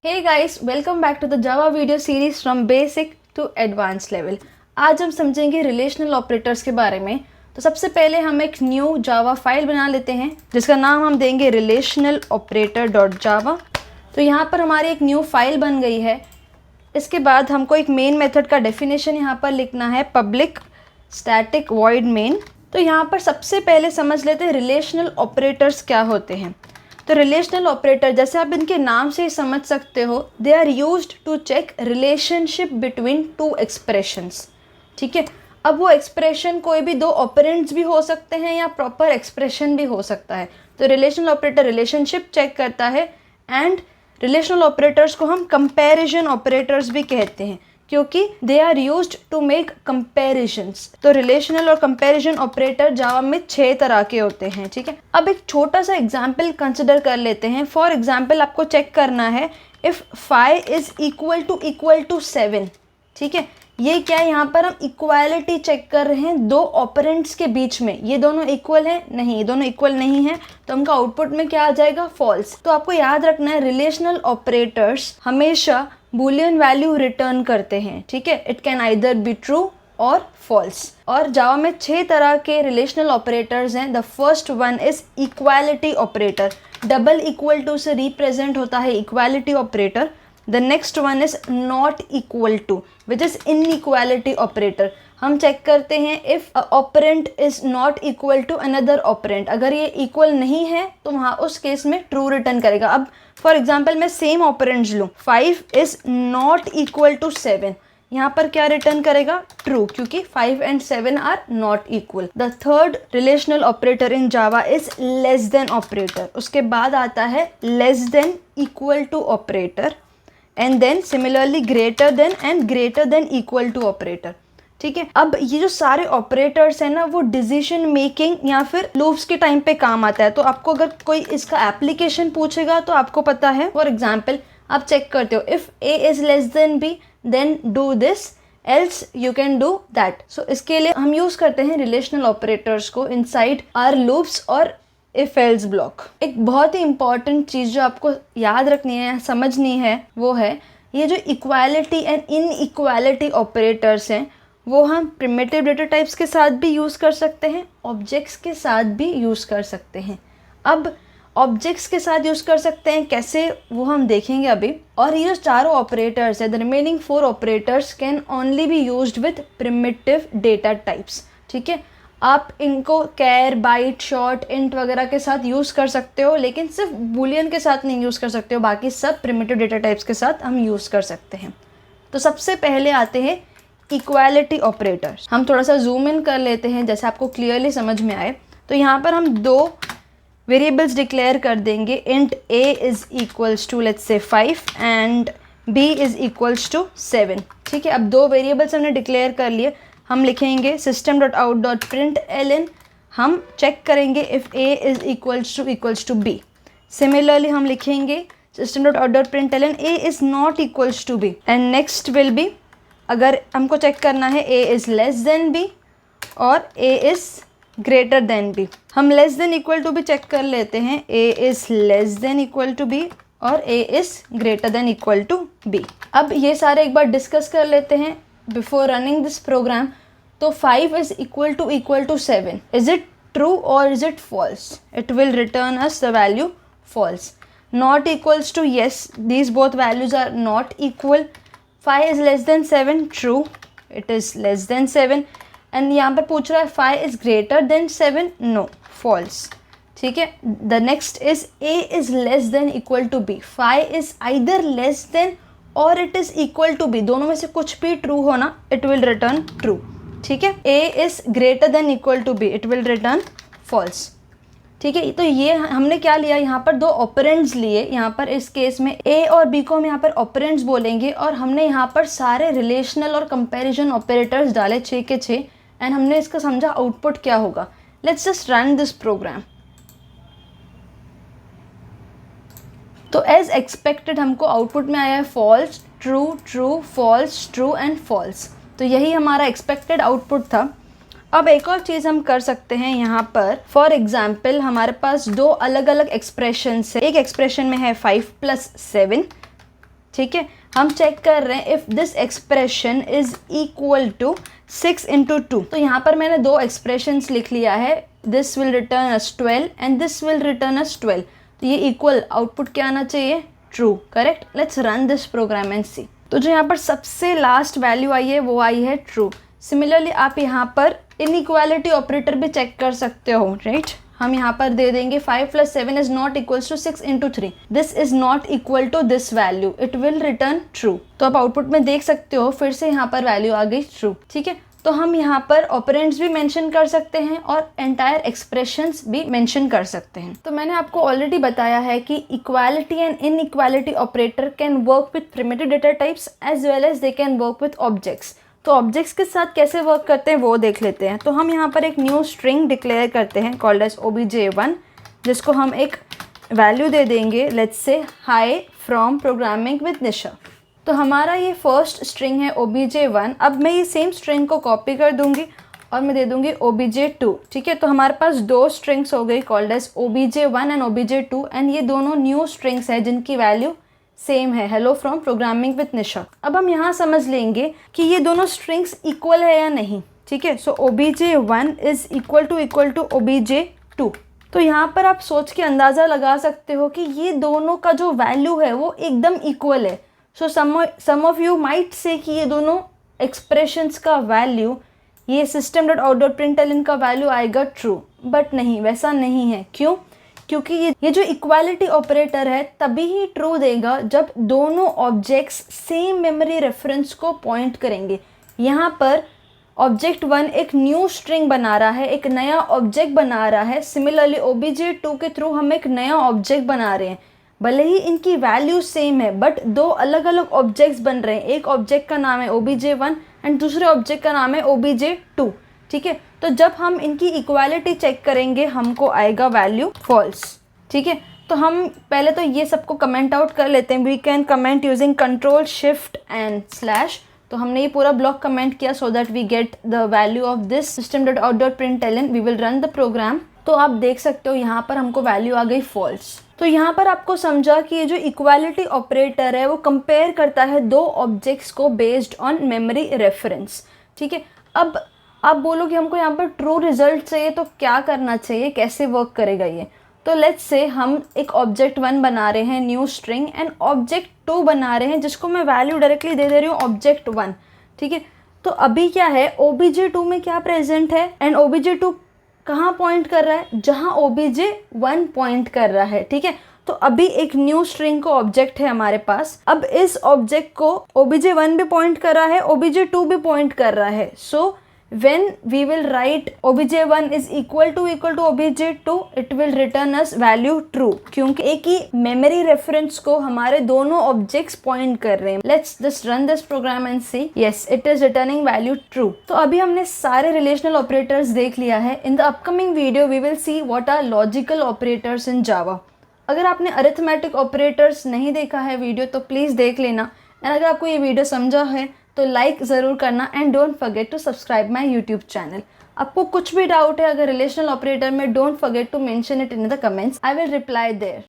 Hey guys, welcome back to the Java video series from basic to advanced level। आज हम समझेंगे relational operators के बारे में। तो सबसे पहले हम एक न्यू जावा फाइल बना लेते हैं जिसका नाम हम देंगे रिलेशनल ऑपरेटर डॉट जावा। तो यहाँ पर हमारी एक न्यू फाइल बन गई है। इसके बाद हमको एक मेन मेथड का डेफिनेशन यहाँ पर लिखना है, पब्लिक स्टैटिक वॉइड मेन। तो यहाँ पर सबसे पहले समझ लेते हैं रिलेशनल ऑपरेटर्स क्या होते हैं। तो रिलेशनल ऑपरेटर जैसे आप इनके नाम से ही समझ सकते हो, they are used to check relationship between two expressions. ठीक है, अब वो एक्सप्रेशन कोई भी दो ऑपरेंड्स भी हो सकते हैं या प्रॉपर एक्सप्रेशन भी हो सकता है। तो रिलेशनल ऑपरेटर रिलेशनशिप चेक करता है एंड रिलेशनल ऑपरेटर्स को हम कंपैरिजन ऑपरेटर्स भी कहते हैं क्योंकि they are used to make comparisons. तो रिलेशनल और कंपैरिजन ऑपरेटर जावा में 6 तरह के होते हैं। ठीक है, अब एक छोटा सा एग्जांपल कंसिडर कर लेते हैं। फॉर एग्जांपल आपको चेक करना है इफ़ 5 इज इक्वल टू 7। ठीक है, ये क्या है, यहाँ पर हम इक्वालिटी चेक कर रहे हैं दो ऑपरेंड्स के बीच में। ये दोनों इक्वल है? नहीं, ये दोनों इक्वल नहीं है, तो हमका आउटपुट में क्या आ जाएगा, फॉल्स। तो आपको याद रखना है रिलेशनल ऑपरेटर्स हमेशा बूलियन वैल्यू रिटर्न करते हैं। ठीक है, it can either be true और फॉल्स। और जावा में 6 तरह के रिलेशनल ऑपरेटर्स हैं। The first one is equality operator. Double equal to से रिप्रेजेंट होता है equality operator. The next one is not equal to which is inequality operator. हम चेक करते हैं if operand is not equal to another operand. अगर ये equal नहीं है तो वहाँ उस केस में ट्रू रिटर्न करेगा। अब फॉर एग्जाम्पल मैं सेम ऑपरेंट्स लूँ, 5 इज नॉट इक्वल टू 7, यहाँ पर क्या रिटर्न करेगा, ट्रू, क्योंकि 5 and 7 are not equal. The third relational operator in Java is less than operator. उसके बाद आता है less than equal to operator and then similarly greater than and greater than equal to operator. ठीक है, अब ये जो सारे ऑपरेटर्स हैं ना, वो डिसीजन मेकिंग या फिर लूप्स के टाइम पे काम आता है। तो आपको अगर कोई इसका एप्लीकेशन पूछेगा तो आपको पता है। फॉर एग्जाम्पल आप चेक करते हो if A is less than B then do this else you can do that. So इसके लिए हम यूज़ करते हैं रिलेशनल ऑपरेटर्स को इनसाइड आर लूप्स और इफ एल्स ब्लॉक। एक बहुत ही इंपॉर्टेंट चीज़ जो आपको याद रखनी है, समझनी है, वो है ये जो इक्वालिटी एंड इनइक्वालिटी ऑपरेटर्स हैं वो हम प्रिमिटिव डेटा टाइप्स के साथ भी यूज़ कर सकते हैं, ऑब्जेक्ट्स के साथ भी यूज़ कर सकते हैं। अब ऑब्जेक्ट्स के साथ यूज़ कर सकते हैं कैसे, वो हम देखेंगे अभी। और ये जो चारों ऑपरेटर्स है, the remaining 4 operators can only be used with primitive data types. ठीक है, आप इनको कैर, बाइट, शॉर्ट, इंट वगैरह के साथ यूज़ कर सकते हो, लेकिन सिर्फ बूलियन के साथ नहीं यूज़ कर सकते हो, बाकी सब प्रिमिटिव डेटा टाइप्स के साथ हम यूज़ कर सकते हैं। तो सबसे पहले आते हैं इक्वालिटी ऑपरेटर्स। हम थोड़ा सा जूम इन कर लेते हैं जैसे आपको क्लियरली समझ में आए। तो यहाँ पर हम 2 वेरिएबल्स डिक्लेयर कर देंगे, int a is equals to let's say 5 and b is equals to 7। ठीक है, अब 2 वेरिएबल्स हमने डिक्लेयर कर लिए। हम लिखेंगे system.out.println। हम चेक करेंगे if a is equals to b। Similarly हम लिखेंगे system.out.println a is not equals to b and next will be, अगर हमको चेक करना है a is less than b और a is greater than b। हम लेस देन इक्वल टू भी check कर लेते हैं, a is less than equal to b और a is greater than equal to b। अब ये सारे एक बार डिस्कस कर लेते हैं बिफोर रनिंग दिस प्रोग्राम। तो 5 is equal to 7, is it true और is it false? It will return us the value false. Not equals to, yes, these both values are not equal. 5 is less than 7, true, it is less than 7। And यहाँ पर पूछ रहा है 5 is greater than 7, no, false। ठीक है, the next is a is less than equal to b। 5 is either less than और it is equal to b, दोनों में से कुछ भी ट्रू होना, it will return true। ठीक है, a is greater than equal to b, it will return false। ठीक है, तो ये हमने क्या लिया, यहाँ पर 2 ऑपरेंड्स लिए। यहाँ पर इस केस में a और b को हम यहाँ पर ऑपरेंड्स बोलेंगे और हमने यहाँ पर सारे रिलेशनल और कंपैरिजन ऑपरेटर्स डाले 6 के 6 एंड हमने इसका समझा आउटपुट क्या होगा। Let's just run this program. तो एज एक्सपेक्टेड हमको आउटपुट में आया है false, true, true, false, true and false. तो यही हमारा एक्सपेक्टेड आउटपुट था। अब एक और चीज़ हम कर सकते हैं यहाँ पर। फॉर एग्जाम्पल हमारे पास 2 अलग अलग एक्सप्रेशन है। एक एक्सप्रेशन में है 5 + 7 ठीक है, हम चेक कर रहे हैं if this expression is equal to 6 into 2। तो यहाँ पर मैंने दो एक्सप्रेशंस लिख लिया है, this will return us 12 and this will return us 12। तो ये इक्वल आउटपुट क्या आना चाहिए, true, correct. Let's run this program and see. तो जो यहाँ पर सबसे लास्ट वैल्यू आई है वो आई है ट्रू। सिमिलरली आप यहाँ पर इनइक्वालिटी ऑपरेटर भी चेक कर सकते हो, राइट। हम यहाँ पर दे देंगे 5 + 7 is not equals to 6 into 3, this is not equal to this value, it will return true. तो आप आउटपुट में देख सकते हो फिर से यहाँ पर वैल्यू आ गई ट्रू, ठीक है। तो हम यहाँ पर ऑपरेंड्स भी मेंशन कर सकते हैं और एंटायर एक्सप्रेशंस भी मेंशन कर सकते हैं। तो मैंने आपको ऑलरेडी बताया है कि equality and inequality operator can work with primitive data types as well as they can work with objects. तो ऑब्जेक्ट्स के साथ कैसे वर्क करते हैं वो देख लेते हैं। तो हम यहाँ पर एक न्यू स्ट्रिंग डिक्लेयर करते हैं कॉल्ड एज obj1, जिसको हम एक वैल्यू दे देंगे, let's say hi from programming with Nisha. तो हमारा ये फर्स्ट स्ट्रिंग है obj1। अब मैं ये सेम स्ट्रिंग को कॉपी कर दूंगी और मैं दे दूंगी obj2, ठीक है। तो हमारे पास दो स्ट्रिंग्स हो गई called as obj1 and obj2, and ये दोनों न्यू स्ट्रिंग्स हैं जिनकी वैल्यू सेम है, हेलो फ्रॉम प्रोग्रामिंग विद निशा। अब हम यहाँ समझ लेंगे कि ये दोनों स्ट्रिंग्स इक्वल है या नहीं, ठीक है। So obj1 is equal to obj2। तो यहाँ पर आप सोच के अंदाज़ा लगा सकते हो कि ये दोनों का जो वैल्यू है वो एकदम इक्वल है। सो सम ऑफ यू माइट से कि ये दोनों एक्सप्रेशंस का वैल्यू, ये system.out.println का वैल्यू आएगा ट्रू, बट नहीं, वैसा नहीं है। क्यों? क्योंकि ये जो इक्वालिटी ऑपरेटर है तभी ही ट्रू देगा जब दोनों ऑब्जेक्ट्स सेम मेमोरी रेफरेंस को पॉइंट करेंगे। यहाँ पर ऑब्जेक्ट 1 एक न्यू स्ट्रिंग बना रहा है, एक नया ऑब्जेक्ट बना रहा है। सिमिलरली obj2 के थ्रू हम एक नया ऑब्जेक्ट बना रहे हैं। भले ही इनकी वैल्यू सेम है बट दो अलग अलग ऑब्जेक्ट्स बन रहे हैं। एक ऑब्जेक्ट का नाम है obj1 एंड दूसरे ऑब्जेक्ट का नाम है obj2, ठीक है। तो जब हम इनकी इक्वालिटी चेक करेंगे हमको आएगा वैल्यू फॉल्स, ठीक है। तो हम पहले तो ये सबको कमेंट आउट कर लेते हैं। We can comment using control shift and slash. तो हमने ये पूरा ब्लॉक कमेंट किया so that we get the value of this system.out.println। We will run the program. तो आप देख सकते हो यहाँ पर हमको वैल्यू आ गई फॉल्स। तो यहाँ पर आपको समझा कि ये जो इक्वालिटी ऑपरेटर है वो कंपेयर करता है दो ऑब्जेक्ट्स को बेस्ड ऑन मेमोरी रेफरेंस, ठीक है। अब आप बोलो कि हमको यहाँ पर ट्रू रिजल्ट चाहिए तो क्या करना चाहिए, कैसे वर्क करेगा ये। तो लेट्स से हम एक ऑब्जेक्ट 1 बना रहे हैं न्यू स्ट्रिंग एंड ऑब्जेक्ट 2 बना रहे हैं जिसको मैं वैल्यू डायरेक्टली दे रही हूँ ऑब्जेक्ट 1, ठीक है। तो अभी क्या है, obj2 में क्या प्रेजेंट है एंड obj2 कहाँ पॉइंट कर रहा है, जहाँ obj1 पॉइंट कर रहा है, ठीक है। तो अभी एक न्यू स्ट्रिंग को ऑब्जेक्ट है हमारे पास। अब इस ऑब्जेक्ट को obj1 भी पॉइंट कर रहा है, obj2 भी पॉइंट कर रहा है। सो when we will write obj1 is equal to obj2, it will return us value true, क्योंकि एक ही मेमोरी रेफरेंस को हमारे दोनों ऑब्जेक्ट्स पॉइंट कर रहे हैं। Let's just run this program and see. Yes, it is returning value true. तो अभी हमने सारे रिलेशनल ऑपरेटर्स देख लिया है। In the upcoming video we will see what are logical operators in Java. अगर आपने अरिथमेटिक ऑपरेटर्स नहीं देखा है वीडियो तो प्लीज़ देख लेना। एंड अगर आपको ये वीडियो समझा है तो लाइक ज़रूर करना and don't forget to subscribe my YouTube channel. आपको कुछ भी डाउट है अगर रिलेशनल ऑपरेटर में, don't forget to mention it in the comments, I will reply there.